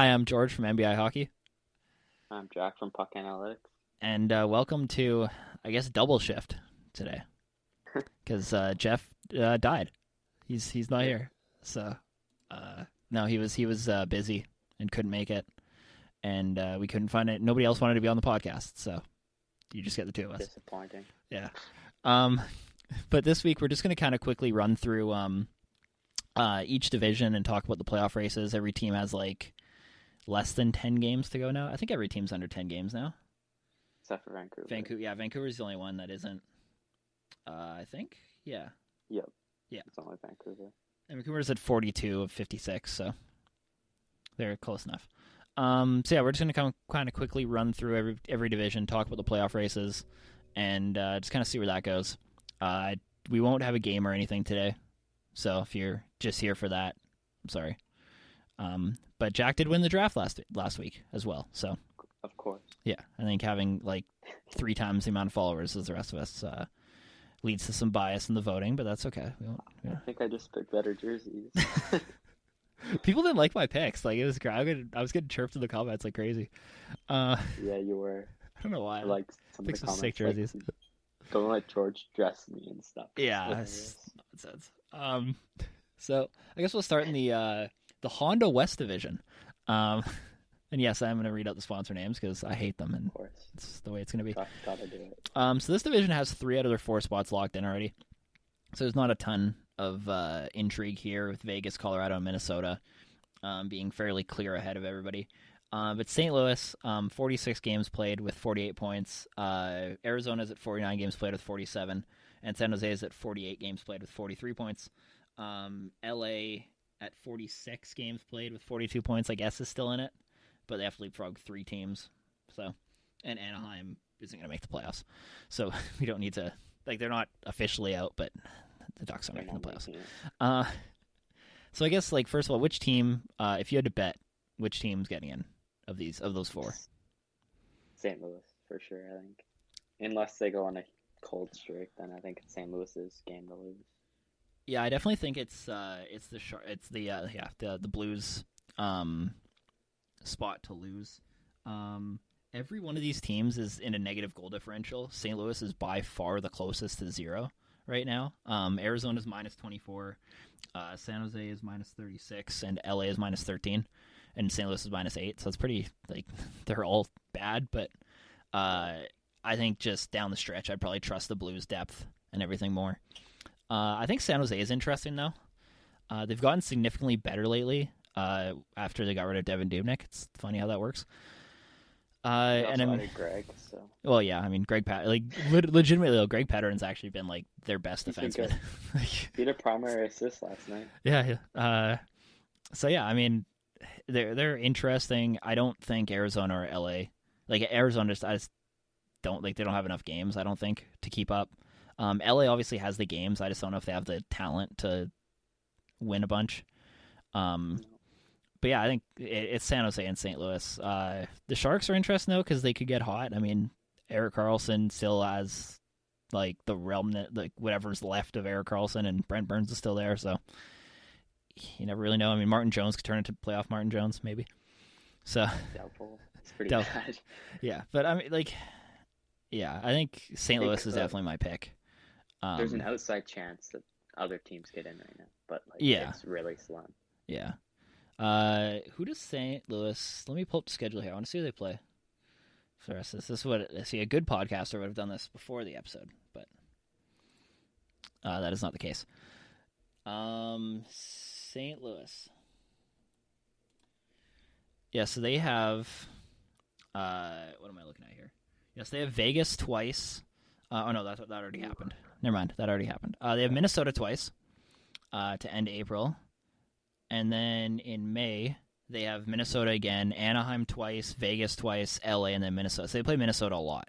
Hi, I'm George from NBA Hockey, I'm Jack from Puck Analytics. and welcome to, I guess, double shift today because Jeff died. He's not Yeah, here, so no, he was busy and couldn't make it, and we couldn't find it. Nobody else wanted to be on the podcast, so you just get the two of us. disappointing. Yeah. Um, but this week we're just going to kind of quickly run through each division and talk about the playoff races. Every team has like less than 10 games to go now. I think every team's under 10 games now. Except for Vancouver. Vancouver's the only one that isn't. I think, yeah, Yep. yeah. It's only Vancouver. And Vancouver's at 42 of 56, so they're close enough. So yeah, we're just gonna kind of quickly run through every division, talk about the playoff races, and just kind of see where that goes. We won't have a game or anything today, so if you're just here for that, I'm sorry. But Jack did win the draft last week as well, so Of course. yeah, I think having like 3 times the amount of followers as the rest of us leads to some bias in the voting, but that's okay. We won't, I think I just picked better jerseys. People didn't like my picks. Like it was great. I was getting chirped in the comments like crazy. Uh, Yeah, you were. I don't know why. I like some of Picked the some sick comments. jerseys. Like, don't let George dress me and stuff. Yeah, Hilarious. it's nonsense. So I guess we'll start in the Honda West division. Um, and yes, I'm going to read out the sponsor names because I hate them, and Of course. it's the way it's going to be. Gotta do it. So this division has 3 out of their 4 spots locked in already. So there's not a ton of intrigue here with Vegas, Colorado, and Minnesota being fairly clear ahead of everybody. But St. Louis, 46 games played with 48 points. Arizona's at 49 games played with 47. And San Jose is at 48 games played with 43 points. LA at 46 games played with 42 points, I guess, is still in it. But they have to leapfrog 3 teams. So, and Anaheim isn't going to make the playoffs. So we don't need to, like, they're not officially out, but the Ducks are They're making the not playoffs. making it. So I guess, like, first of all, which team, if you had to bet, which team's getting in of those 4? St. Louis, for sure, I think. Unless they go on a cold streak, then I think it's St. Louis's game to lose. Yeah, I definitely think it's the Blues spot to lose. Every one of these teams is in a negative goal differential. St. Louis is by far the closest to 0 right now. Arizona's minus 24, San Jose is minus 36, and LA is minus 13, and St. Louis is minus 8. So it's pretty, like, they're all bad, but I think just down the stretch, I'd probably trust the Blues' depth and everything more. I think San Jose is interesting, though. They've gotten significantly better lately after they got rid of Devin Dubnyk. It's funny how that works. They And also I'm, added Greg, so well, yeah, I mean, legitimately, though, Greg Peterin's actually been like their best he's been defenseman. good. Like, He had a primary assist last night. yeah. So yeah, I mean, they're interesting. I don't think Arizona or LA, like Arizona, I just don't like they don't have enough games. I don't think to keep up. LA obviously has the games. I just don't know if they have the talent to win a bunch. But yeah, I think it's San Jose and St. Louis. The Sharks are interesting, though, because they could get hot. I mean, Erik Karlsson still has, like, the remnant, like, whatever's left of Erik Karlsson, and Brent Burns is still there, so you never really know. I mean, Martin Jones could turn into playoff Martin Jones, maybe. So, Doubtful. It's pretty Doubtful. bad. yeah. But, I mean, like, yeah, I think St. They Louis is could. definitely my pick. There's an outside chance that other teams get in right now, but like Yeah. it's really slim. Yeah. Who does St. Louis? Let me pull up the schedule here. I want to see who they play. For the rest of this is what see a good podcaster would have done this before the episode, but that is not the case. St. Louis. Yeah, so they have. What am I looking at here? Yes, they have Vegas twice. Oh no, that already happened. Never mind, that already happened. They have Minnesota twice to end April. And then in May, they have Minnesota again, Anaheim twice, Vegas twice, LA, and then Minnesota. So they play Minnesota a lot,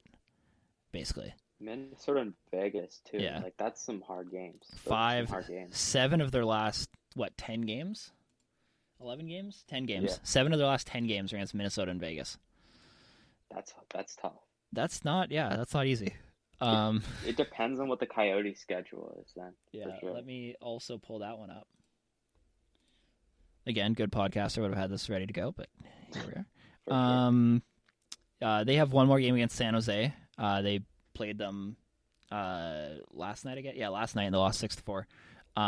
basically. Minnesota and Vegas too. Yeah. Like that's some hard games. Those are some hard games. 7 of their last, 10 games? 11 games? 10 games. Yeah. 7 of their last 10 games are against Minnesota and Vegas. That's tough. That's not easy. It depends on what the Coyote schedule is then. Yeah, for sure. let me also pull that one up. Again, good podcaster would have had this ready to go, but Here we For are. They have one more game against San Jose. They played them last night again. Yeah, last night, and they lost 6-4.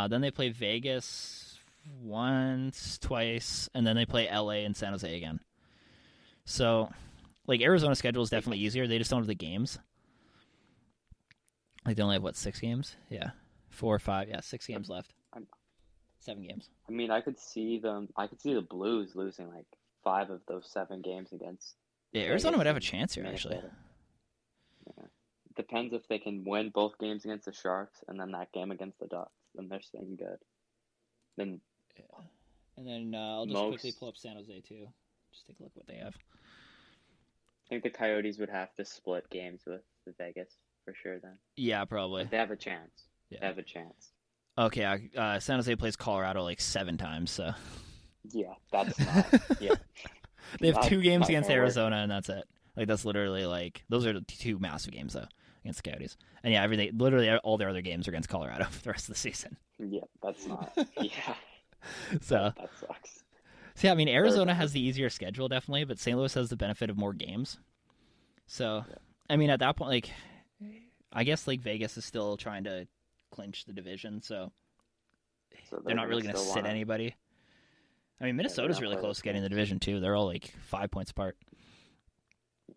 Then they play Vegas once, twice, and then they play LA and San Jose again. So, like, Arizona's schedule is definitely easier. They just don't have the games. Like, they only have, 6 games? Yeah. 4 or 5. Yeah, 6 games left. 7 games. I mean, I could see the Blues losing like 5 of those 7 games against. Yeah, Vegas Arizona would have a and chance here, actually. Minnesota. Yeah. Depends if they can win both games against the Sharks and then that game against the Ducks. Then they're staying good. Then. Yeah. And then I'll just quickly pull up San Jose, too. Just take a look what they have. I think the Coyotes would have to split games with the Vegas for sure then. Yeah, probably. But they have a chance. Yeah. They have a chance. Okay, San Jose plays Colorado like 7 times, so. Yeah, that's not. Yeah. They have 2 games against forward. Arizona, and that's it. Like, that's literally like, those are the 2 massive games, though, against the Coyotes. And yeah, literally all their other games are against Colorado for the rest of the season. Yeah, that's not. Yeah. So. That sucks. So, yeah, I mean, Arizona has the easier schedule, definitely, but St. Louis has the benefit of more games. So, yeah. I mean, at that point, like, I guess, like, Vegas is still trying to clinch the division, so they're not really going to sit anybody. I mean, Minnesota's really close to getting the division, too. They're all, like, 5 points apart.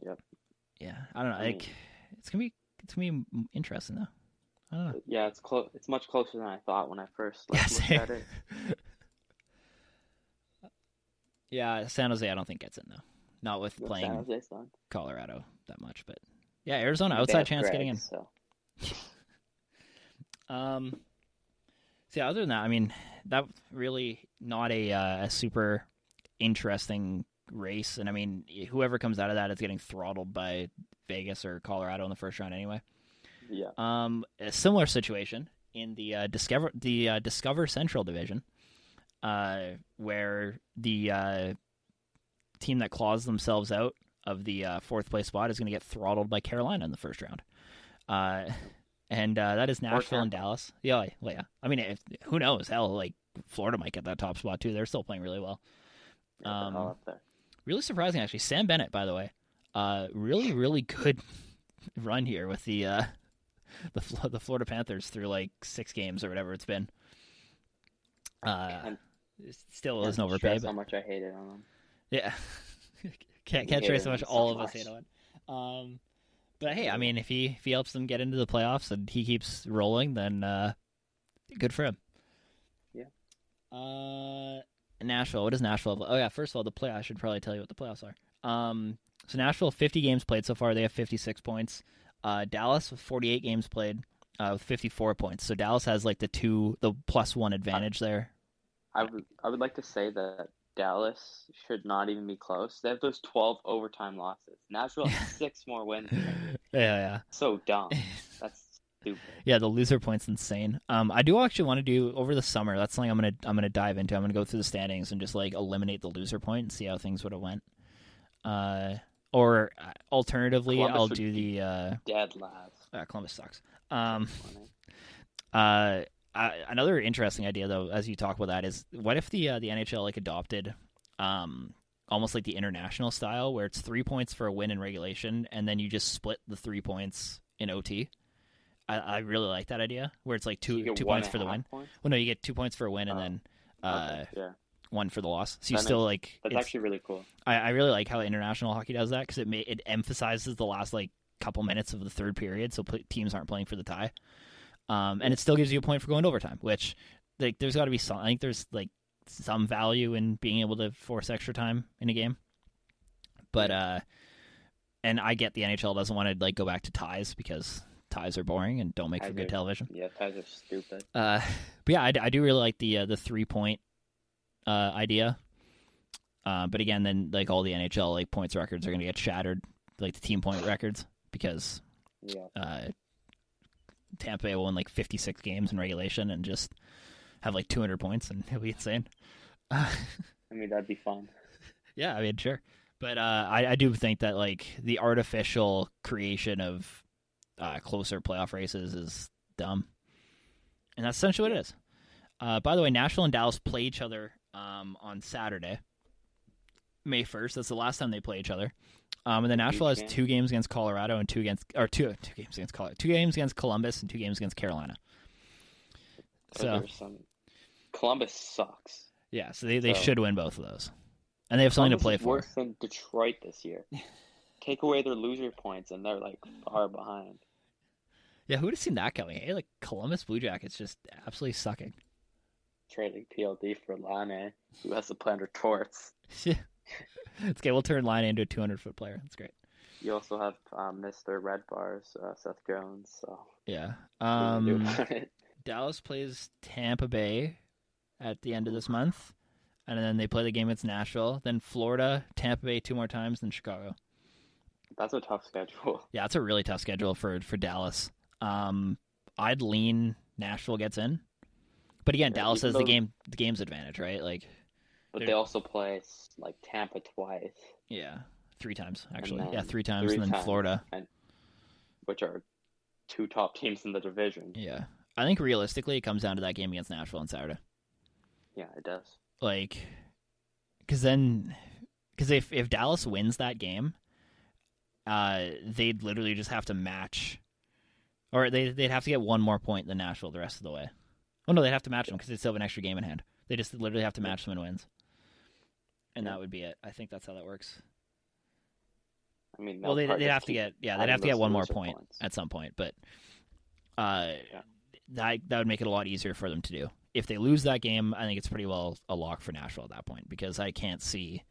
Yep. Yeah, I don't know. Like, it's gonna be interesting, though. I don't know. Yeah, it's close. It's much closer than I thought when I first looked at it. Yeah, San Jose, I don't think gets in, though. Not with playing San Jose's done. Colorado that much, but yeah, Arizona outside chance getting in. So. See, other than that, I mean, that really not a super interesting race, and I mean, whoever comes out of that is getting throttled by Vegas or Colorado in the first round anyway. Yeah. A similar situation in the Discover Central Division, where the team that claws themselves out of the 4th place spot is going to get throttled by Carolina in the first round. And that is Nashville and Dallas. Yeah, well, yeah. I mean, who knows? Hell, like, Florida might get that top spot, too. They're still playing really well. Up there. Really surprising, actually. Sam Bennett, by the way. Really, really good run here with the Florida Panthers through, like, 6 games or whatever it's been. Still isn't overpaid. How much I hated on them. Yeah. can't trace how much all of us hate on. But hey, I mean, if he helps them get into the playoffs and he keeps rolling, then good for him. Yeah. Nashville. What is Nashville? Oh yeah, first of all, the play. I should probably tell you what the playoffs are. So Nashville, 50 games played so far. They have 56 points. Dallas with 48 games played with 54 points. So Dallas has like the +1 advantage there. I would like to say that Dallas should not even be close. They have those 12 overtime losses. Nashville has 6 more wins. Yeah. So dumb. That's stupid. Yeah, the loser point's insane. I do actually want to do over the summer. That's something I'm gonna dive into. I'm gonna go through the standings and just like eliminate the loser point and see how things would have went. Or alternatively, Columbus I'll do the dead last. Columbus sucks. Another interesting idea, though, as you talk about that, is what if the NHL like adopted almost like the international style, where it's 3 points for a win in regulation, and then you just split the 3 points in OT. I really like that idea, where it's like two points for the win. Points? Well, no, you get 2 points for a win, and then 1 for the loss. So you still like that's actually really cool. I really like how international hockey does that, because it emphasizes the last like couple minutes of the third period, so teams aren't playing for the tie. And it still gives you a point for going to overtime, which like there's got to be some. I think there's like some value in being able to force extra time in a game. But and I get the NHL doesn't want to like go back to ties because ties are boring and don't make for good television. Yeah, ties are stupid. But yeah, I do really like the 3-point idea. But again, then like all the NHL like points records are going to get shattered, like the team point records, because Tampa Bay will win like 56 games in regulation and just have like 200 points, and it'll be insane. I mean, that'd be fun. Yeah, I mean, sure. But I do think that like the artificial creation of closer playoff races is dumb. And that's essentially what it is. By the way, Nashville and Dallas play each other on Saturday. May 1st. That's the last time they play each other. And then Nashville has game. 2 games against Colorado and two games against Colorado, 2 games against Columbus and 2 games against Carolina. So Columbus sucks. Yeah, so they should win both of those, and they have something to play for. Worse than Detroit this year. Take away their loser points, and they're like far behind. Yeah, who would have seen that coming? Hey, like Columbus Blue Jackets just absolutely sucking. Trading PLD for Laine, who has to play under Torts. It's okay. We'll turn Laine into a 200-foot player. That's great. You also have Mr. Red Bars, Seth Jones. So yeah. Dallas plays Tampa Bay at the end of this month, and then they play the game against Nashville. Then Florida, Tampa Bay 2 more times, then Chicago. That's a tough schedule. Yeah, it's a really tough schedule for Dallas. I'd lean Nashville gets in, but again, Dallas has the game's advantage, right? Like, but they also play like Tampa twice. Yeah, 3 times actually. Yeah, 3 times, and then Florida, which are 2 top teams in the division. Yeah, I think realistically, it comes down to that game against Nashville on Saturday. Yeah, it does. Like, because if Dallas wins that game, they'd literally just have to match, or they'd have to get 1 more point than Nashville the rest of the way. Oh no, they'd have to match them because they still have an extra game in hand. They just literally have to match them in wins, and that would be it. I think that's how that works. I mean, well, they'd have to get they'd have to get 1 more point at some point, but that would make it a lot easier for them to do. If they lose that game, I think it's pretty well a lock for Nashville at that point, because I can't see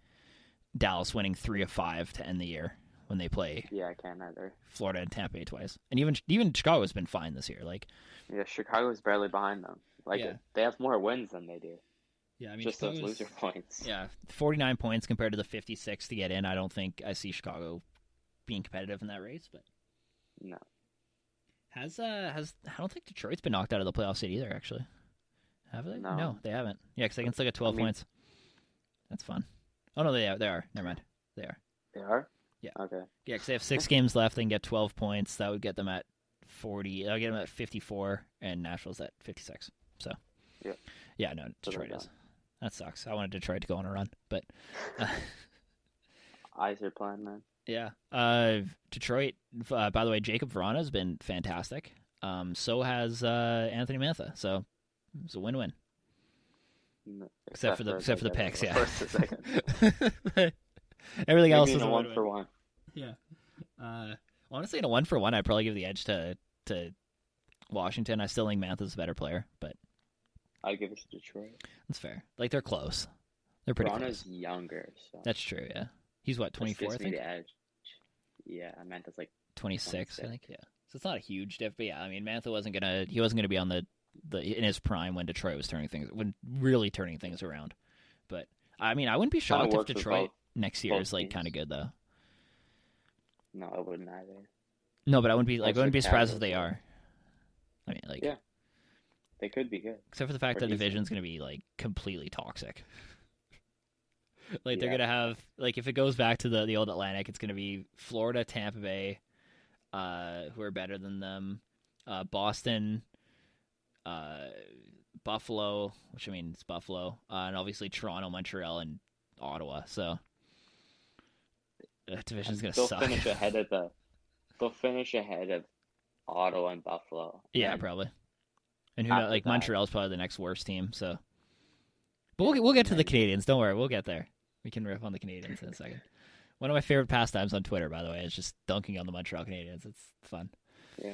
Dallas winning 3 of 5 to end the year when they play. Yeah, I can't either. Florida and Tampa Bay twice, and even Chicago's been fine this year. Like, yeah, Chicago's barely behind them. Like, they have more wins than they do. Yeah, I mean, just those loser points. Yeah, 49 points compared to the 56 to get in. I don't think I see Chicago being competitive in that race, but no. I don't think Detroit's been knocked out of the playoffs yet either. Actually, have they? No, they haven't. Yeah, because they can still get 12 points. That's fun. Oh no, they are. Never mind. They are. They are. Yeah. Okay. Yeah, because they have 6 games left. They can get 12 points. That would get them at 40. That'll get them at 54, and Nashville's at 56. So. Yeah. Yeah. No, Detroit is. That sucks. I wanted Detroit to go on a run, but. Eyes are playing, man. Yeah. Detroit, by the way, Jacob Vrana has been fantastic. So has Anthony Mantha. So it's a win-win. No, except for the picks, yeah. First Everything else is a 1-for-1. Yeah. Honestly, in a 1-for-1, I'd probably give the edge to Washington. I still think Mantha's a better player, but I'd give it to Detroit. That's fair. Like, they're close. They're pretty Vrana's close. Younger, so. That's true, yeah. He's what, 24, I think? The edge. Yeah, Mantha's like 26, I think. Yeah, so it's not a huge diff, but yeah, I mean, Mantha wasn't gonna be on the in his prime when Detroit was really turning things around. But I mean, I wouldn't be shocked if Detroit next year is like kind of good though. No, I wouldn't either. No, but I wouldn't be surprised if they are. I mean, like, yeah, they could be good, except for the fact that the division's gonna be like completely toxic. Like, they're going to have, like, if it goes back to the old Atlantic, it's going to be Florida, Tampa Bay, who are better than them, Boston, Buffalo, which, I mean, it's Buffalo, and obviously Toronto, Montreal, and Ottawa. So the division's going to suck. They'll finish ahead of Ottawa and Buffalo. Yeah, probably. And who knows, like, Montreal's probably the next worst team, so. But we'll get to the Canadians. Don't worry, we'll get there. We can riff on the Canadians in a second. One of my favorite pastimes on Twitter, by the way, is just dunking on the Montreal Canadiens. It's fun. Yeah.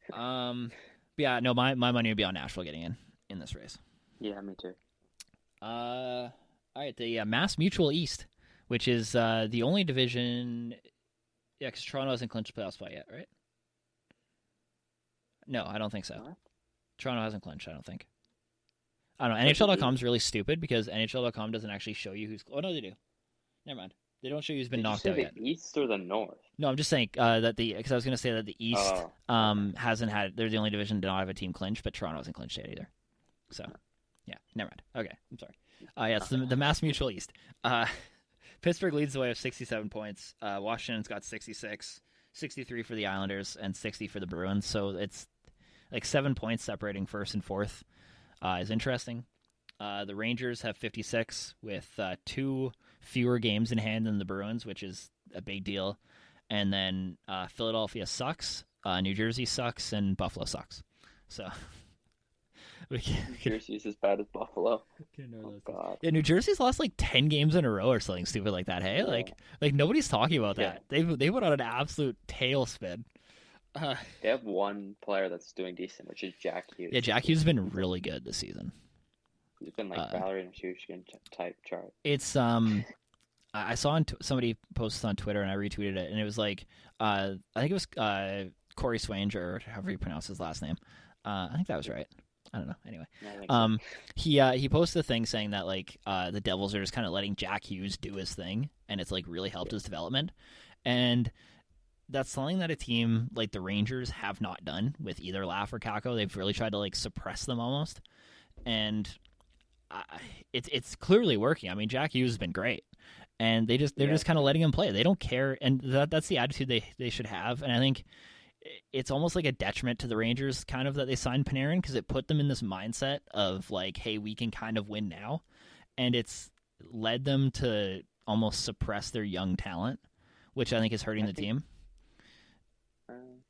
But yeah, no, my money would be on Nashville getting in this race. Yeah, me too. All right, the Mass Mutual East, which is the only division. Yeah, because Toronto hasn't clinched a playoff spot yet, right? No, I don't think so. What? Toronto hasn't clinched, I don't think. I don't know. NHL.com is really stupid because NHL.com doesn't actually show you who's. Oh no, they do. Never mind. They don't show you who's been knocked out yet. The East or the North? No, I'm just saying that because I was going to say that the East hasn't had. They're the only division to not have a team clinch, but Toronto hasn't clinched yet either. So, yeah, never mind. Okay, I'm sorry. Yeah, it's the Mass Mutual East. Pittsburgh leads the way with 67 points. Washington's got 66, 63 for the Islanders, and 60 for the Bruins. So it's like 7 points separating first and fourth. Is interesting. The Rangers have 56 with 2 fewer games in hand than the Bruins, which is a big deal. And then Philadelphia sucks, New Jersey sucks, and Buffalo sucks. So we can, New Jersey's as bad as Buffalo. oh God. Yeah, New Jersey's lost like 10 games in a row or something stupid like that. Hey, Yeah. like nobody's talking about that. Yeah. They went on an absolute tailspin. They have one player that's doing decent, which is Jack Hughes. Yeah, Jack Hughes has been really good this season. He's been like Valerie Nichushkin type chart. It's I saw somebody posted on Twitter and I retweeted it, and it was like I think it was Corey Swanger, or however you pronounce his last name. I think that was right. I don't know. Anyway, he posted a thing saying that like the Devils are just kind of letting Jack Hughes do his thing, and it's like really helped his development. And that's something that a team like the Rangers have not done with either Laff or Kakko. They've really tried to like suppress them almost, and it's clearly working. I mean, Jack Hughes has been great, and they're just kind of letting him play. They don't care, and that's the attitude they should have. And I think it's almost like a detriment to the Rangers, kind of, that they signed Panarin, because it put them in this mindset of like, hey, we can kind of win now, and it's led them to almost suppress their young talent, which I think is hurting the team.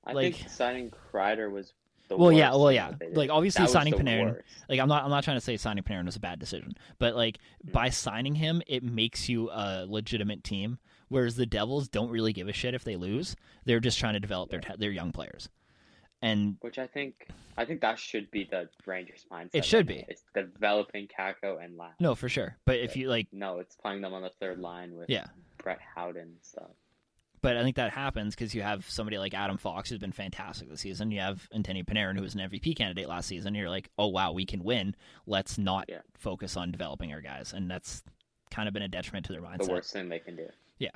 I think signing Kreider was the well, worst. Yeah. Like obviously signing Panarin. Worst. Like I'm not trying to say signing Panarin was a bad decision, but like by signing him, it makes you a legitimate team. Whereas the Devils don't really give a shit if they lose. They're just trying to develop their young players. And which I think that should be the Rangers' mindset. It should be. It's developing Kakko and Laff. No, for sure. But if you like, no, it's playing them on the third line with Brett Howden and stuff. But I think that happens because you have somebody like Adam Fox, who's been fantastic this season. You have Antoni Panarin, who was an MVP candidate last season. You're like, oh, wow, we can win. Let's not focus on developing our guys. And that's kind of been a detriment to their mindset. The worst thing they can do. Yeah.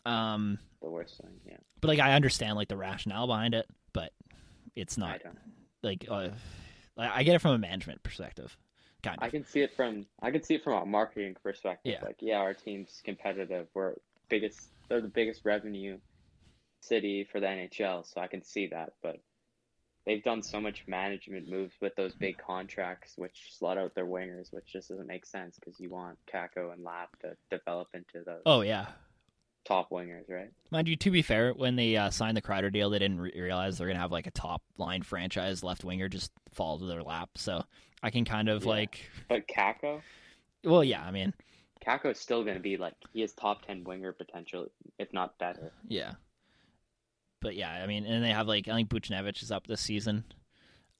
The worst thing, yeah. But like, I understand like the rationale behind it, but it's not. Like, I get it from a management perspective. Kind of. I can see it from a marketing perspective. Yeah. Like, our team's competitive. They're the biggest revenue city for the NHL, so I can see that. But they've done so much management moves with those big contracts, which slut out their wingers, which just doesn't make sense because you want Kakko and Lapp to develop into those. Oh yeah. Top wingers, right? Mind you, to be fair, when they signed the Kreider deal, they didn't realize they're going to have like a top line franchise left winger just fall to their lap. So I can kind of like. But Kakko? Well, yeah, I mean. Kakko is still going to be like, he has top 10 winger potential, if not better. Yeah. But yeah, I mean, and they have like, I think Buchnevich is up this season.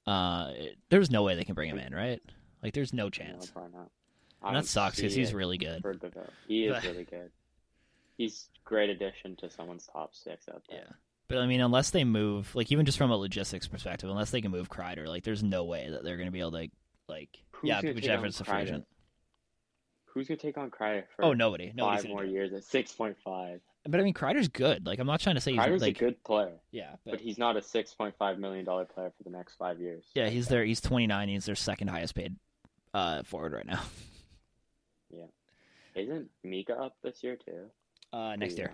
There's no way they can bring him in, right? Like, there's no chance. No, probably not. And that sucks because he's really good. He is really good. He's a great addition to someone's top 6 out there. Yeah. But I mean, unless they move, like even just from a logistics perspective, unless they can move Kreider, like there's no way that they're going to be able to Buchnevich a free agent. Who's going to take on Kreider for nobody. 5 more years at 6.5? But I mean, Kreider's good. Like, I'm not trying to say Kreider's like, a good player. Yeah. But he's not a $6.5 million player for the next 5 years. Yeah, he's 29. He's their second highest paid forward right now. Yeah. Isn't Mika up this year too? Next year.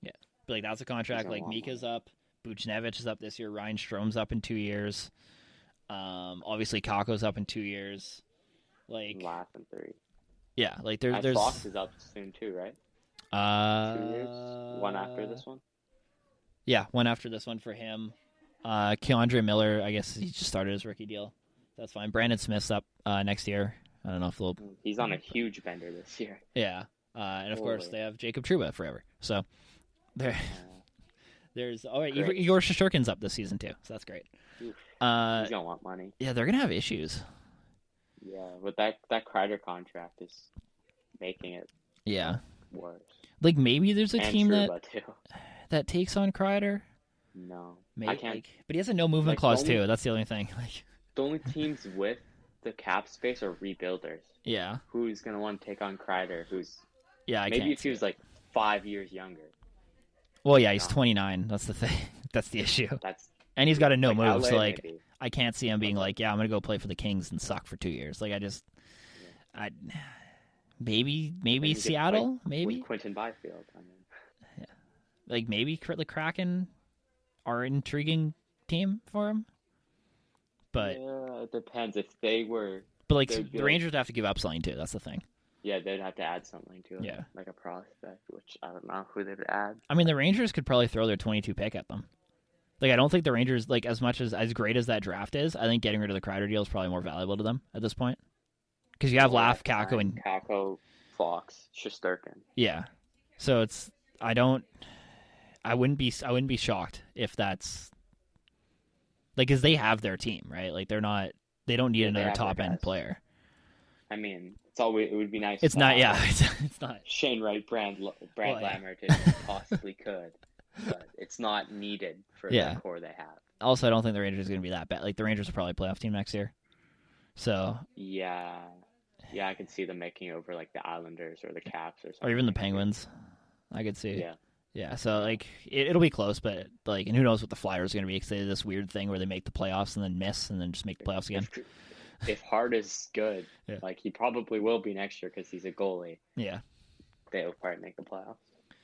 Yeah. But like, that's a contract. Like, Mika's up. Buchnevich is up this year. Ryan Strom's up in 2 years. Obviously, Kakko's up in 2 years. Like, Laff in 3. Yeah, like there's Fox is up soon too, right? 2 years. One after this one. Yeah, one after this one for him. Keandre Miller, I guess he just started his rookie deal. That's fine. Brandon Smith's up next year. I don't know if he's on a huge bender this year. Yeah, and of course they have Jacob Trouba forever. So there's Igor Shesterkin's up this season too, so that's great. He's gonna want money. Yeah, they're gonna have issues. Yeah, but that Kreider contract is making it worse. Like, maybe there's a team too. that takes on Kreider. No, maybe, I can't. But he has a no movement clause too. That's the only thing. Like, the only teams with the cap space are rebuilders. Yeah. Who's gonna want to take on Kreider? Maybe if he was like 5 years younger. Well, yeah, he's 29. That's the thing. That's the issue. And he's got a no move, so like, maybe. I can't see him being like, yeah, I'm gonna go play for the Kings and suck for 2 years. Like, maybe Seattle, maybe with Quentin Byfield. I mean, yeah, like maybe the Kraken are an intriguing team for him. But yeah, it depends. If they were But like They'd be the like- Rangers have to give up something too. That's the thing. Yeah, they'd have to add something to it. Yeah. Like a prospect, which I don't know who they'd add. I mean, the Rangers could probably throw their 22 pick at them. Like, I don't think the Rangers, like, as much as great as that draft is, I think getting rid of the Kreider deal is probably more valuable to them at this point. Because you have Laugh, Kakko, and Kakko, Fox, Shesterkin. yeah. So it's I wouldn't be shocked if that's like because they have their team, right? Like they don't need Yeah, they another have their top end guys. player. I mean, it would be nice. It's to not. have, Yeah, like, it's not. Shane Wright, Brad Well, yeah. Lamert if you possibly could, but it's not needed for Yeah. the core they have. Also, I don't think the Rangers are going to be that bad. Like the Rangers are probably a playoff team next year. So Yeah, I could see them making over like the Islanders or the Caps or something. or even the next year. Penguins, I could see. Yeah, Yeah, so like it'll be close, but like, and who knows what the Flyers are going to be? Because they do this weird thing where they make the playoffs and then miss and then just make the playoffs again. if Hart is good, Yeah. like he probably will be next year because he's a goalie, Yeah, they'll probably make the playoffs.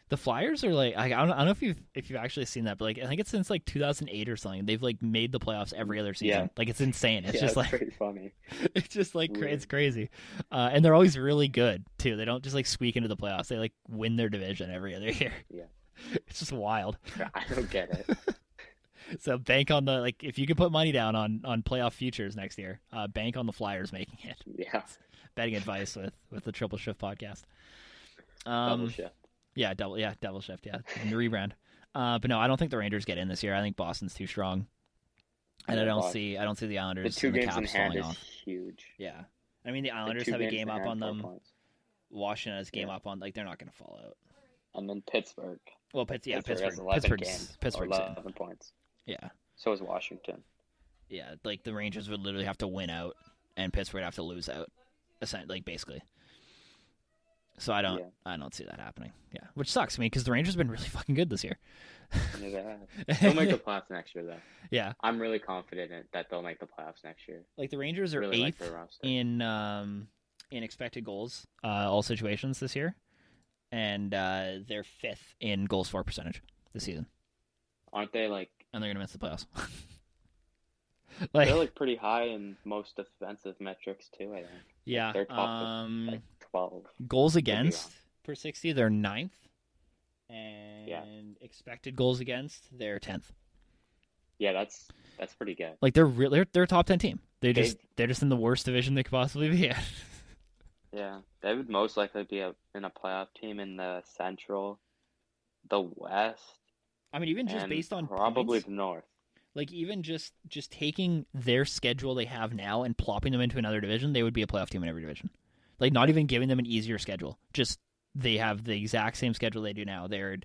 the Flyers are like I don't know if you've actually seen that, but like I think it's since like 2008 or something. They've like made the playoffs every other season. Yeah. Like it's insane. It's Yeah, just it's like pretty funny. it's just like Weird. it's crazy, and they're always really good too. They don't just like squeak into the playoffs. They like win their division every other year. Yeah. It's just wild. I don't get it. So bank on the like if you could put money down on playoff futures next year, bank on the Flyers making it. Yeah, Betting advice with the Triple Shift podcast. double shift. Double shift, and the rebrand. But no, I don't think the Rangers get in this year. I think Boston's too strong, and Yeah, I don't see the The Islanders 2 and the games in Caps hand falling is off. huge. Yeah, I mean the The Islanders 2 have a games game in up hand, on 4 them. points. Washington has a game Yeah. up on like they're not going to fall out. And then Pittsburgh. Well, Pittsburgh. has 11 games, Pittsburgh's in. 11 points. Yeah, So is Washington. yeah. Like the Rangers would literally have to win out, and Pittsburgh would have to lose out, like basically. So I don't see that happening. Yeah, which sucks. I mean, because the Rangers have been really fucking good this year. Yeah, they have. They'll make the playoffs next year, though. Yeah, I'm really confident that they'll make the playoffs next year. like the Rangers are Really like eighth their roster. in expected goals, all situations this year, and they're fifth in goals for percentage this season, Aren't they like? and they're gonna miss the playoffs. They're like pretty high in most defensive metrics too. I think. yeah, They're top of, like 12. goals be against wrong. per 60, they're ninth, and expected goals against, they're 10th. Yeah, that's pretty good. Like they're a top 10 team. They're just in the worst division they could possibly be in. Yeah, they would most likely be in a playoff team in the Central, the West, I mean, even just and based on probably points, the North. like even just taking their schedule they have now and plopping them into another division, they would be a playoff team in every division. Like not even giving them an easier schedule, just they have the exact same schedule they do now. They're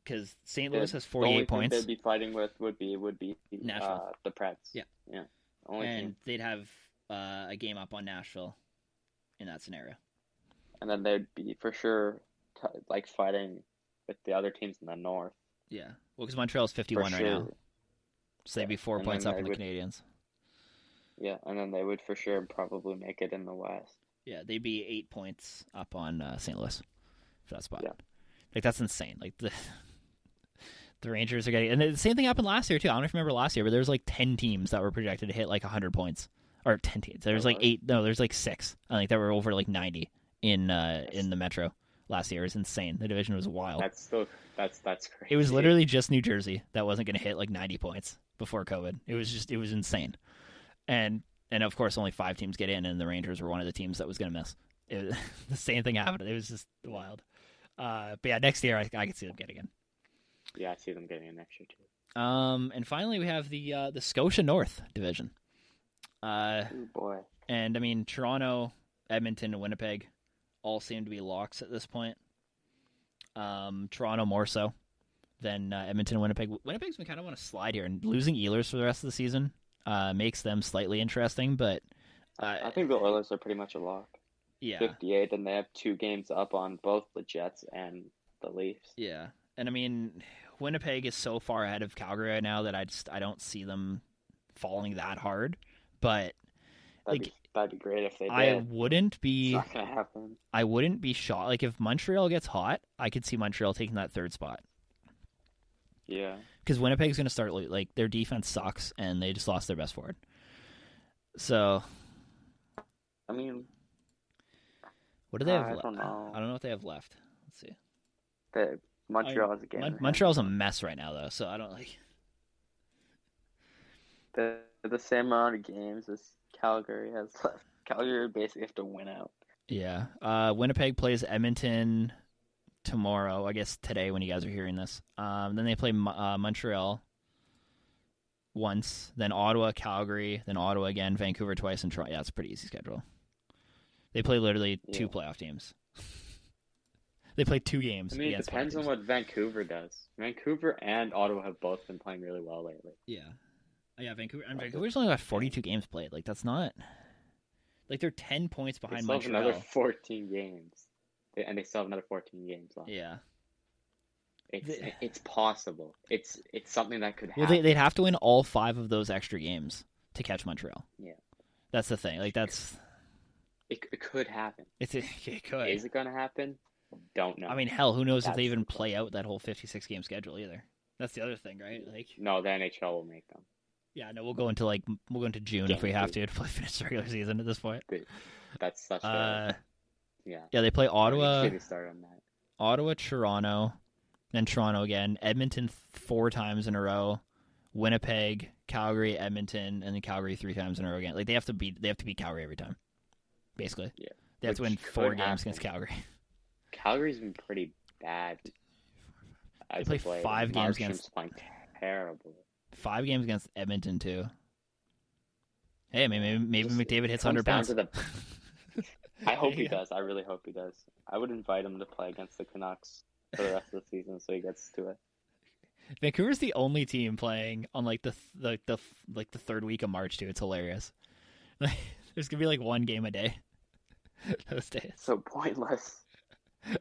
because St. Louis has The only 48 thing points, they'd be fighting with would be Nashville. the Preds. Yeah. Only and team. they'd have a game up on Nashville in that scenario. And then they'd be for sure like fighting with the other teams in the North. Yeah, well, because Montreal's For 51 right now, sure. so they'd be 4 And points then up they on the would- Canadians. Yeah, and then they would for sure probably make it in the West. Yeah, they'd be 8 points up on St. Louis for that spot. Yeah. Like that's insane. Like the Rangers are getting, and the same thing happened last year too. I don't know if you remember last year, but there was like 10 teams that were projected to hit like 100 points, or 10 teams. There's like was? 8. No, there's like 6. I think that were over like 90 in the Metro last year. It was insane. The division was wild. That's crazy. It was literally just New Jersey that wasn't going to hit like 90 points before COVID. It was insane. And of course only 5 teams get in, and the Rangers were one of the teams that was going to miss. The same thing happened. It was just wild. But yeah, next year I could see them getting in. Yeah, I see them getting in next year too. And finally we have the Scotia North division. Oh boy. And I mean Toronto, Edmonton, and Winnipeg all seem to be locks at this point. Toronto more so than Edmonton and Winnipeg. Winnipeg's been kind of on a slide here, and losing Ehlers for the rest of the season makes them slightly interesting. But I think the Oilers are pretty much a lock. yeah, 58, and they have 2 games up on both the Jets and the Leafs. yeah. And I mean, Winnipeg is so far ahead of Calgary right now that I don't see them falling that hard. But That'd be great if they did. I wouldn't It's be. not gonna happen. I wouldn't be shocked. Like if Montreal gets hot, I could see Montreal taking that 3rd spot. Yeah. Because Winnipeg's going to start like their defense sucks, and they just lost their best forward. So I mean, What do they have I left? don't know. I don't know what they have left. Let's see. The Montreal has a game in hand Montreal's a now. mess right now, though, so I don't like. The same amount of games as Calgary has left. Calgary basically have to win out. Yeah. Winnipeg plays Edmonton tomorrow. I guess today when you guys are hearing this. Then they play Montreal once, then Ottawa, Calgary, then Ottawa again, Vancouver twice, and Toronto. Yeah, it's a pretty easy schedule. They play literally two playoff teams. They play 2 games. I mean, it against depends on teams. what Vancouver does. Vancouver and Ottawa have both been playing really well lately. Yeah. Yeah, Vancouver. And Vancouver's only got 42 games played. Like, that's not. Like, they're 10 points They behind still have Montreal. another 14 games. And they still have another 14 games left. Yeah. It's possible. It's something that could Well, happen. they'd have to win all 5 of those extra games to catch Montreal. Yeah. That's the thing. Like, that's. It could happen. It could. Is it going to happen? Don't know. I mean, hell, who knows if they That's even the play out that whole 56 game schedule either. That's the other thing, right? Like, No, the NHL will make them. yeah, no, we'll go into June if we have to finish the regular season at this point. That's such a yeah. Yeah, they play Ottawa, Get me started on that. Ottawa, Toronto, then Toronto again, Edmonton 4 times in a row, Winnipeg, Calgary, Edmonton, and then Calgary 3 times in a row again. Like they have to beat Calgary every time, basically. Yeah. They have to Which win could 4 games happen. against Calgary. Calgary's been pretty bad. They play 5 games against. Playing terrible. 5 games against Edmonton too. Hey, maybe McDavid hits 100 pounds. I hope he does. I really hope he does. I would invite him to play against the Canucks for the rest of the season, so he gets to it. Vancouver's the only team playing on like the 3rd week of March too. It's hilarious. There's gonna be like 1 game a day those days, So pointless.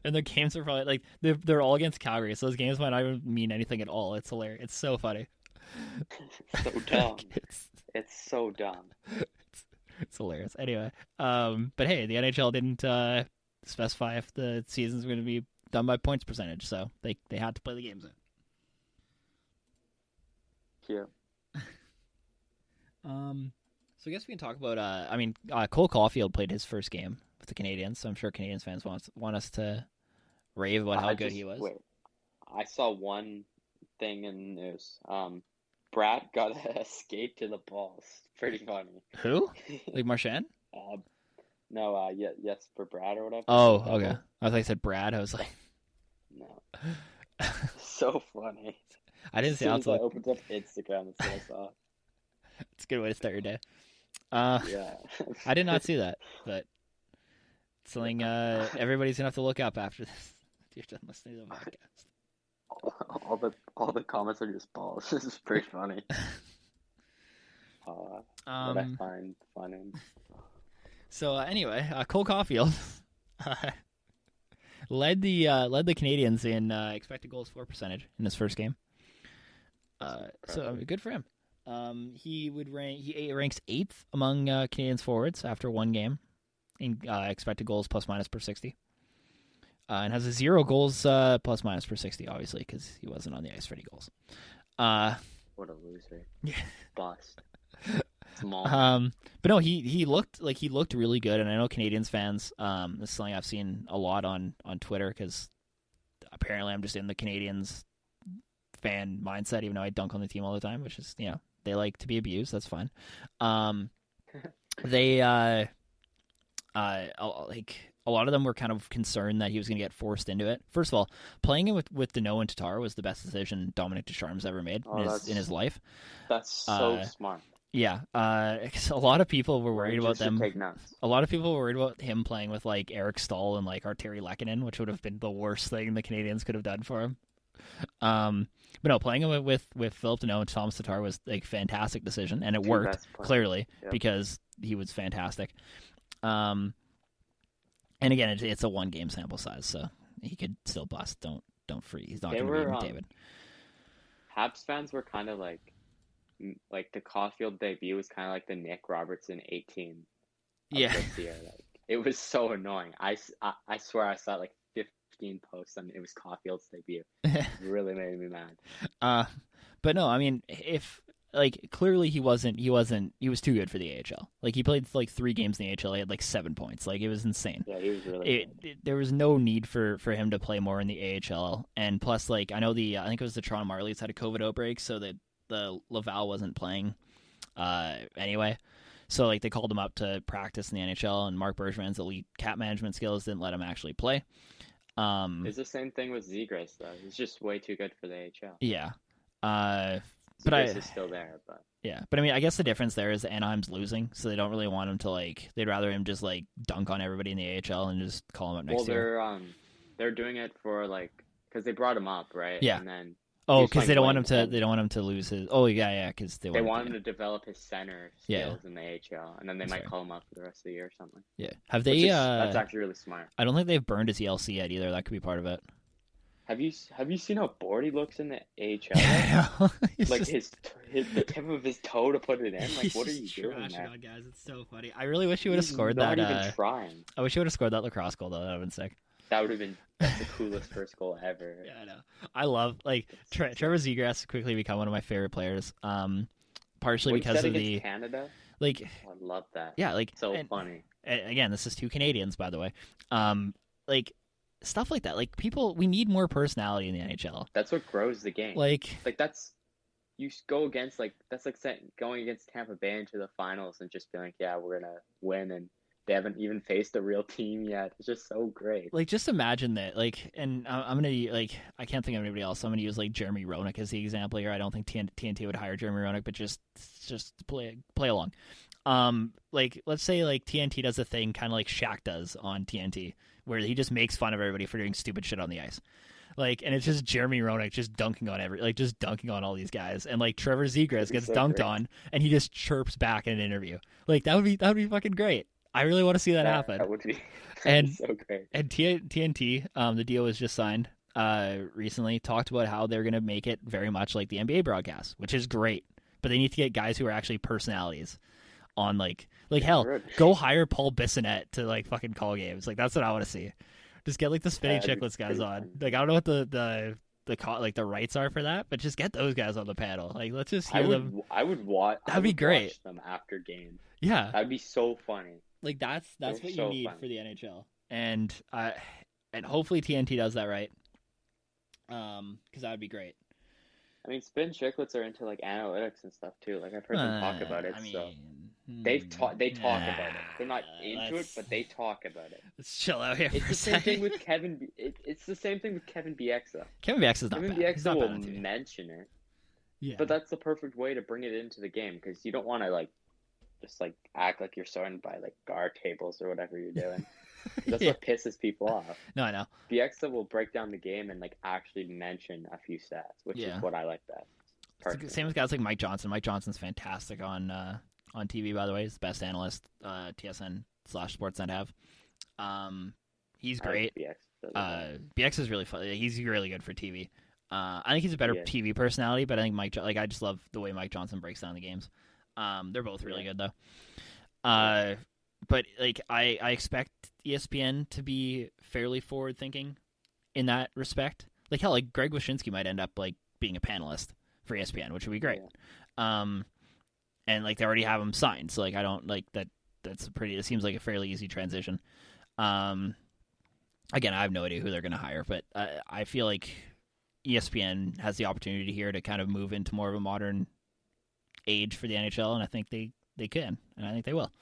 and the games are probably like they're all against Calgary, so those games might not even mean anything at all. It's hilarious. It's so funny. So dumb. It's so dumb. It's hilarious. Anyway, but hey, the NHL didn't specify if the season's going to be done by points percentage, so they had to play the games in. Yeah. So I guess we can talk about. Cole Caulfield played his first game with the Canadiens, so I'm sure Canadiens fans want us to rave about how good he was. Wait, I saw one thing in the news. Brad got a skate to the balls. Pretty funny. Who? Like Marchand? No, yes, for Brad or whatever. Oh, okay. I thought you said Brad. I was like, No. So funny. I didn't see. I As soon as I opened up Instagram, that's what I saw. It's a good way to start your day. Yeah. I did not see that, but it's something everybody's gonna have to look up after this. You're done listening to the podcast. All the comments are just balls. This is pretty funny. What I find funny. So anyway, Cole Caulfield led the Canadiens in expected goals for percentage in his first game. So good for him. He ranks 8th among Canadiens forwards after 1 game in expected goals plus minus per 60, and has a 0 goals plus minus per 60, obviously because he wasn't on the ice for any goals. What a loser! Yeah. Bust. Small. But no, he looked really good, and I know Canadiens fans. This is something I've seen a lot on Twitter because apparently I'm just in the Canadiens fan mindset, even though I dunk on the team all the time, which is they like to be abused. That's fine. They like a lot of them were kind of concerned that he was going to get forced into it. First of all, playing him with Danault and Tatar was the best decision Dominic Ducharme's ever made in his life. That's so smart. Yeah, because a lot of people were worried about them. Take notes. A lot of people were worried about him playing with like Eric Stahl and like Arturi Lehkonen, which would have been the worst thing the Canadiens could have done for him. But no, playing him with Philip Danault and Thomas Tatar was like a fantastic decision, and it worked clearly because he was fantastic. And again, it's a 1 game sample size, so he could still bust. Don't free. He's not going to be McDavid. Habs fans were kind of like the Caulfield debut was kind of like the Nick Robertson 18. This year. Like it was so annoying. I swear I saw like 15 posts and it was Caulfield's debut. It really made me mad. But no, I mean, if like clearly he was too good for the AHL. Like he played like 3 games in the AHL, he had like 7 points. Like it was insane. Yeah, he was really good. There was no need for him to play more in the AHL. And plus, like I know I think it was the Toronto Marlies had a COVID outbreak, so that the Laval wasn't playing anyway. So like they called him up to practice in the NHL, and Mark Bergevin's elite cap management skills didn't let him actually play. It's the same thing with Zegras though. He's just way too good for the AHL. Yeah. But Zegras is still there, but yeah, but I mean, I guess the difference there is Anaheim's losing, so they don't really want him to like. They'd rather him just like dunk on everybody in the AHL and just call him up next year. They're doing it for like because they brought him up, right? Yeah. And then because they don't want him to. They don't want him to lose his. Oh yeah, because they want him to develop his center skills in the AHL, and then they might call him up for the rest of the year or something. Yeah, have they? That's actually really smart. I don't think they've burned his ELC yet either. That could be part of it. Have you seen how bored he looks in the AHL? Like just... the tip of his toe to put it in. Like, what are you doing, man? On, guys. It's so funny. I really wish he would have scored that. Not even trying. I wish he would have scored that lacrosse goal though. That would have been sick. That would have been the coolest first goal ever. Yeah, I know. I love like Trevor Zegras quickly become one of my favorite players. Partially because of the Canada. Like, I love that. Yeah, like funny. Again, this is 2 Canadians, by the way. Like stuff like that. Like we need more personality in the NHL. That's what grows the game. Like that's you go against that's like going against Tampa Bay into the finals and just being like, yeah, we're gonna win, and they haven't even faced a real team yet. It's just so great. Like, just imagine that. Like, and I'm gonna like, I can't think of anybody else. So I'm gonna use like Jeremy Roenick as the example here. I don't think TNT would hire Jeremy Roenick, but just play along. Like let's say like TNT does a thing kind of like Shaq does on TNT, where he just makes fun of everybody for doing stupid shit on the ice. Like, and it's just Jeremy Roenick just dunking on all these guys, and like Trevor Zegras gets dunked on, and he just chirps back in an interview. Like that would be fucking great. I really want to see that happen. That would be so great. And TNT, the deal was just signed recently, talked about how they're going to make it very much like the NBA broadcast, which is great. But they need to get guys who are actually personalities on like hell, go hire Paul Bissonnette to like fucking call games. Like that's what I want to see. Just get like the Spinning Chicklets guys on. Like I don't know what the rights are for that, but just get those guys on the panel. Like let's just hear them. I would watch. That'd be great. Watch them after games. Yeah, that'd be so funny. Like that's what you need for the NHL, and hopefully TNT does that right. Because that would be great. I mean, Spin Chicklets are into like analytics and stuff too. Like I've heard them talk about it. So they talk about it. They're not into it, but they talk about it. Let's chill out here. It's the same thing with Kevin. It's the same thing with Kevin Bieksa. Kevin Bieksa is not bad. Kevin Bieksa will mention it. Yeah, but that's the perfect way to bring it into the game because you don't want to like just like act like you're sorted by like guard tables or whatever you're doing. That's what pisses people off. No, I know. Bieksa will break down the game and like actually mention a few stats, which is what I like best. Same with guys like Mike Johnson. Mike Johnson's fantastic on TV, by the way. He's the best analyst TSN/Sportsnet have. He's great. BX is really fun. He's really good for TV. I think he's a better TV personality, but I think I just love the way Mike Johnson breaks down the games. They're both really good though. But like I expect ESPN to be fairly forward thinking in that respect. Like hell, like Greg Wyshynski might end up like being a panelist for ESPN, which would be great. And like they already have him signed, so like I don't like that. It seems like a fairly easy transition. Again, I have no idea who they're going to hire, but I feel like ESPN has the opportunity here to kind of move into more of a modern age for the NHL, and I think they can, and I think they will.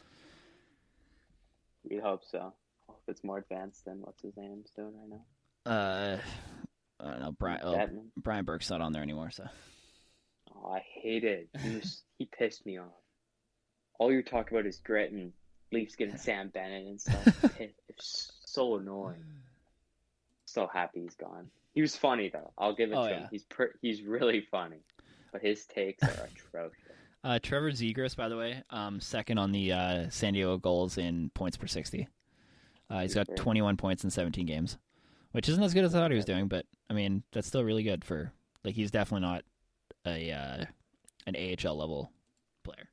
We hope so. Hope it's more advanced than what's his name's doing right now. I don't know. Brian Burke's not on there anymore, so. Oh, I hate it. He pissed me off. All you talk about is Grit and Leafs getting Sam Bennett and stuff. It's so annoying. So happy he's gone. He was funny though. I'll give it to him. He's really funny, but his takes are atrocious. Trevor Zegras, by the way, second on the San Diego goals in points per 60. He's got 21 points in 17 games, which isn't as good as I thought he was doing, but I mean that's still really good for like he's definitely not an AHL level player.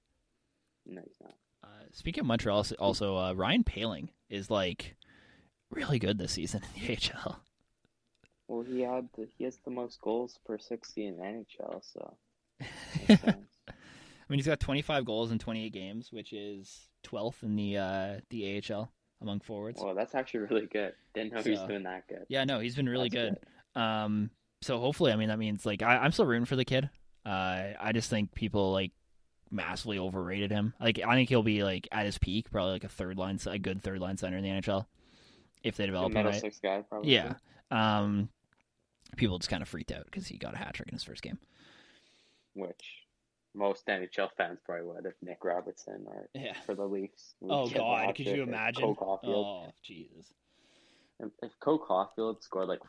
No, he's not. Speaking of Montreal, also Ryan Poehling is like really good this season in the AHL. Well, he has the most goals per 60 in the NHL, so. Makes sense. mean, he's got 25 goals in 28 games, which is 12th in the AHL among forwards. Well, that's actually really good. Didn't know he was So doing that good. yeah, no, he's been really That's good. So hopefully, I mean, that means like I'm still rooting for the kid. I just think people like massively overrated him. Like I think he'll be like at his peak, probably like a good third line center in the NHL if they good. develop him Middle right. six guy, probably. Yeah. People just kind of freaked out because he got a hat trick in his first game. Which most NHL fans probably would if Nick Robertson or Yeah. for the Leafs. would Oh get the God, hat could trick, you or imagine? Cole Caulfield. Oh Jesus. If Cole Caulfield scored like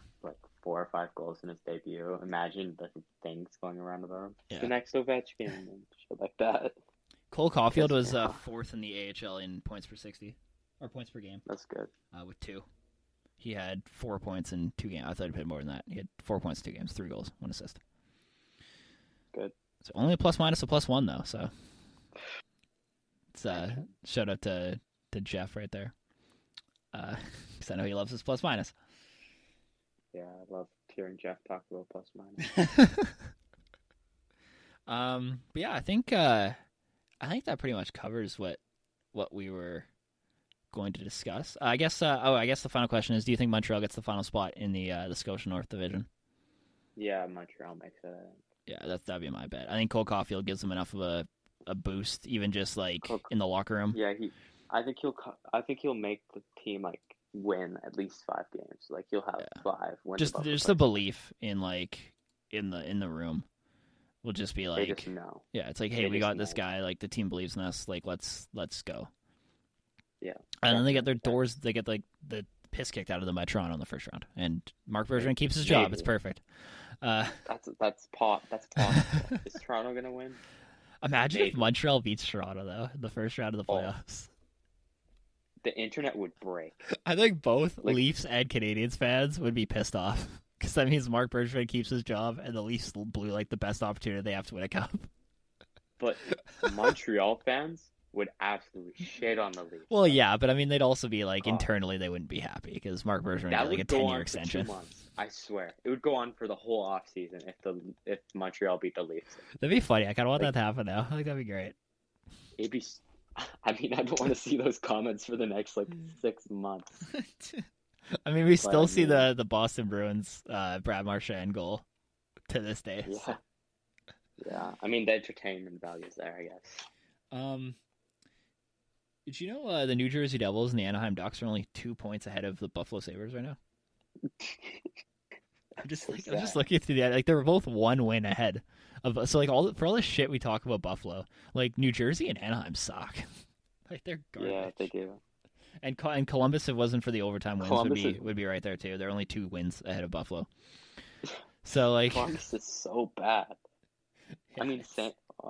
4 or 5 goals in his debut, imagine the things going around about him. Yeah. The next Ovechkin and shit like that. Cole Caulfield Yes, was yeah. fourth in the AHL in points per 60 or points per game That's good. with 2. He had 4 points in 2 games. I thought he'd had more than that. He had 4 points in 2 games, 3 goals, 1 assist. Good. So only a plus minus a plus 1 though. So it's shout out to Jeff right there. Because I know he loves his plus minus. Yeah, I love hearing Jeff talk about plus minus. But yeah, I think that pretty much covers what we were going to discuss. I guess the final question is: do you think Montreal gets the final spot in the Scotia North Division? Yeah, Montreal makes it. Yeah, that'd be my bet. I think Cole Caulfield gives them enough of a boost, even just like in the locker room. Yeah, I think he'll make the team like win at least 5 games. Like he'll have 5 wins. Just the belief in like in the room will just be like they just know. Yeah, it's like, hey, we got this guy. Like the team believes in us. Like let's go. Yeah, and then they get like the piss kicked out of them by Toronto in the first round, and Mark Bergevin keeps his job. It's perfect. That's possible. Is Toronto gonna win? Imagine if Montreal beats Toronto though in the first round of the playoffs. The internet would break. I think both Leafs and Canadiens fans would be pissed off because that means Mark Bergevin keeps his job, and the Leafs blew like the best opportunity they have to win a cup. But Montreal fans would absolutely shit on the Leafs. Well, yeah, but I mean, they'd also be like internally they wouldn't be happy because Mark Bergevin got like a 10-year extension. 2 months. I swear, it would go on for the whole off season if Montreal beat the Leafs. That'd be funny. I kind of want that to happen now. I think that'd be great. It'd be. I mean, I don't want to see those comments for the next 6 months. I mean, we still see the Boston Bruins Brad Marchand goal to this day. Yeah. So. Yeah. I mean, the entertainment value is there, I guess. Did you know the New Jersey Devils and the Anaheim Ducks are only 2 points ahead of the Buffalo Sabres right now? I'm just looking through the like they were both 1 win ahead of for all the shit we talk about Buffalo, like New Jersey and Anaheim suck. Like they're garbage. Yeah, they do. And Columbus, if it wasn't for the overtime wins, would be right there too. They're only 2 wins ahead of Buffalo. So like Columbus is so bad. Yeah, I mean,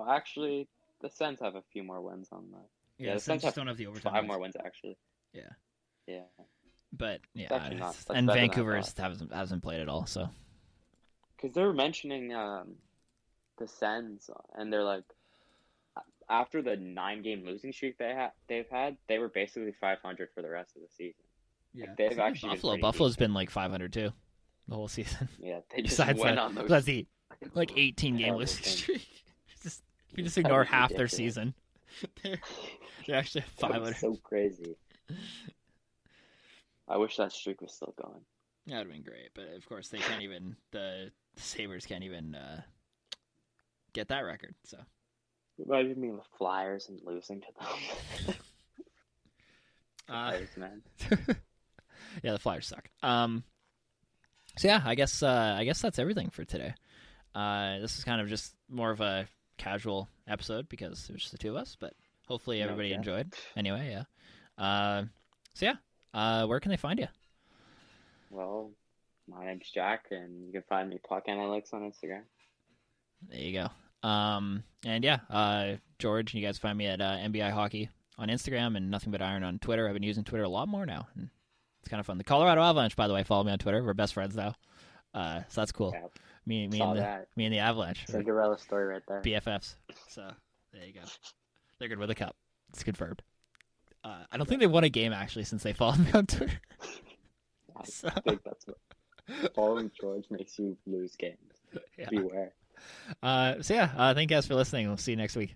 actually, the Sens have a few more wins on that. Yeah, the Sens just don't have the overtime. 5 more wins actually. Yeah. Yeah. But yeah, and Vancouver hasn't played at all. So. Because they were mentioning the Sens, and they're like, after the 9-game losing streak they've had, they were basically 500 for the rest of the season. Yeah, like, they've actually Buffalo's been like 500 too, the whole season. Yeah, they just went on those. That's the 18-game losing streak. You just ignore half their season. They're actually 500. So crazy. I wish that streak was still going. That would have been great, but of course they can't even. The Sabres can't even get that record. So. Imagine me with Flyers and losing to them. Flyers, man. Yeah, the Flyers suck. So yeah, I guess that's everything for today. This is kind of just more of a casual episode because it was just the 2 of us, but hopefully everybody enjoyed. Anyway, yeah. So yeah, where can they find you? Well, my name's Jack, and you can find me Puck Analytics on Instagram. There you go. And yeah, George, you guys find me at MBI Hockey on Instagram and Nothing But Iron on Twitter. I've been using Twitter a lot more now, and it's kind of fun. The Colorado Avalanche, by the way, follow me on Twitter. We're best friends now, so that's cool. Yeah, me and the Avalanche. Cinderella story right there. BFFs. So there you go. They're good with a cup. It's confirmed. I don't think they won a game actually since they followed me on Twitter. I think that's what following George makes you lose games. Yeah. Beware. So yeah, thank you guys for listening. We'll see you next week.